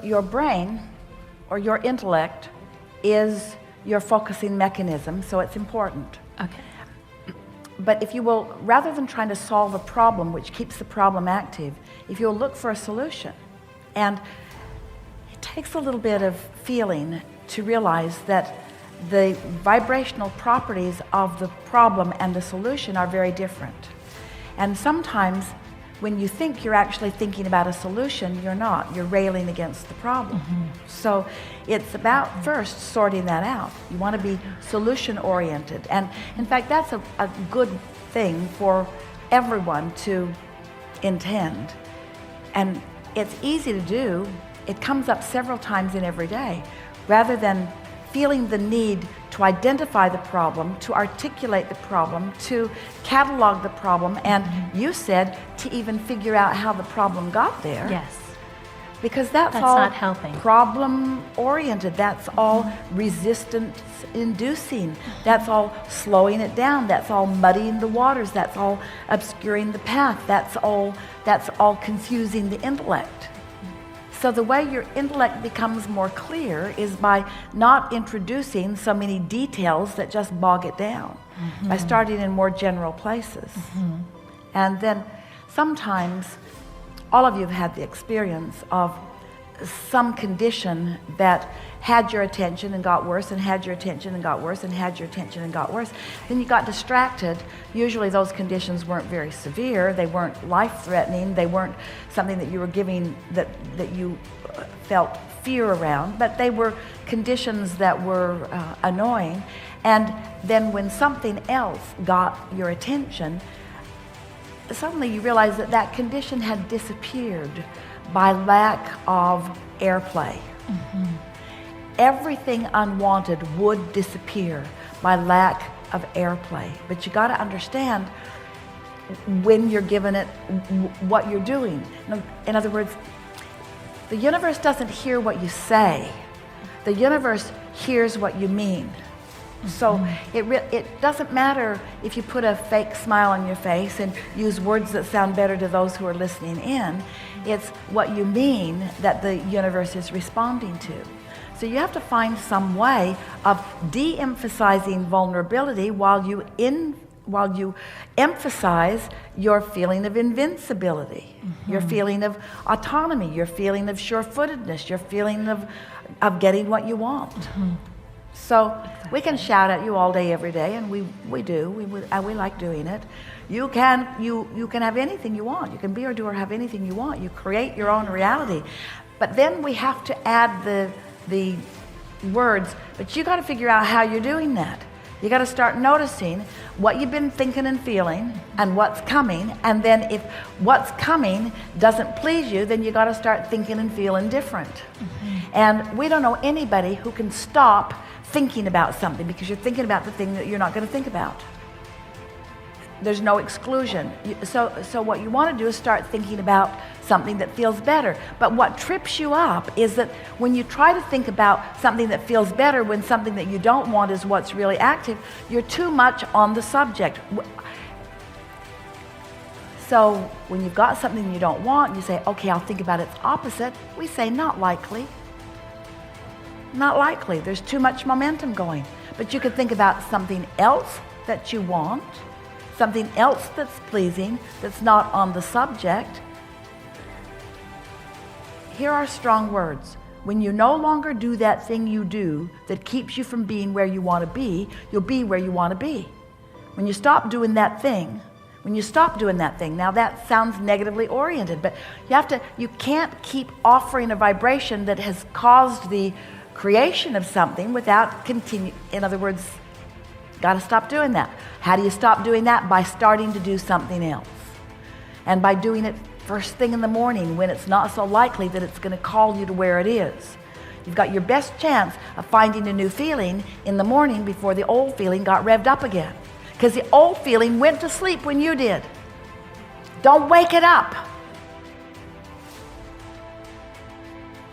Your brain or your intellect is your focusing mechanism, so it's important. Okay. But if you will, rather than trying to solve a problem which keeps the problem active, if you'll look for a solution, and it takes a little bit of feeling to realize that the vibrational properties of the problem and the solution are very different. And sometimes when you think you're actually thinking about a solution, you're not. You're railing against the problem. So it's about first sorting that out. You want to be solution oriented. And in fact, that's a good thing for everyone to intend. And it's easy to do. It comes up several times in every day. Rather than feeling the need to identify the problem, to articulate the problem, to catalog the problem, and you said to even figure out how the problem got there. Yes. Because that's all not helping. Problem oriented. That's all resistance inducing. That's all slowing it down. That's all muddying the waters. That's all obscuring the path. That's all confusing the intellect. So the way your intellect becomes more clear is by not introducing so many details that just bog it down, by starting in more general places. And then sometimes all of you have had the experience of some condition that had your attention and got worse, and had your attention and got worse, and had your attention and got worse. Then you got distracted. Usually those conditions weren't very severe. They weren't life-threatening. They weren't something that you were giving that you felt fear around, but they were conditions that were annoying. And then when something else got your attention, suddenly you realize that that condition had disappeared by lack of airplay. Everything unwanted would disappear by lack of airplay. But you got to understand when you're given it what you're doing. In other words, the universe doesn't hear what you say. The universe hears what you mean. So it doesn't matter if you put a fake smile on your face and use words that sound better to those who are listening in. It's what you mean that the universe is responding to. So you have to find some way of de-emphasizing vulnerability while you emphasize your feeling of invincibility, your feeling of autonomy, your feeling of sure-footedness, your feeling of getting what you want. So we can shout at you all day, every day, and we do. We like doing it. You can have anything you want. You can be or do or have anything you want. You create your own reality. But then we have to add the words. But you got to figure out how you're doing that. You got to start noticing what you've been thinking and feeling and what's coming. And then if what's coming doesn't please you, then you got to start thinking and feeling different. And we don't know anybody who can stop thinking about something because you're thinking about the thing that you're not going to think about. There's no exclusion. So what you want to do is start thinking about something that feels better. But what trips you up is that when you try to think about something that feels better when something that you don't want is what's really active, you're too much on the subject. So when you've got something you don't want, you say, okay, I'll think about its opposite. We say, not likely. Not likely. There's too much momentum going. But you could think about something else that you want, something else that's pleasing, that's not on the subject. Here are strong words. When you no longer do that thing you do that keeps you from being where you want to be, you'll be where you want to be. When you stop doing that thing, now that sounds negatively oriented, but you can't keep offering a vibration that has caused the creation of something without in other words, got to stop doing that. How do you stop doing that? By starting to do something else. And by doing it first thing in the morning when it's not so likely that it's going to call you to where it is. You've got your best chance of finding a new feeling in the morning before the old feeling got revved up again. Because the old feeling went to sleep when you did. Don't wake it up.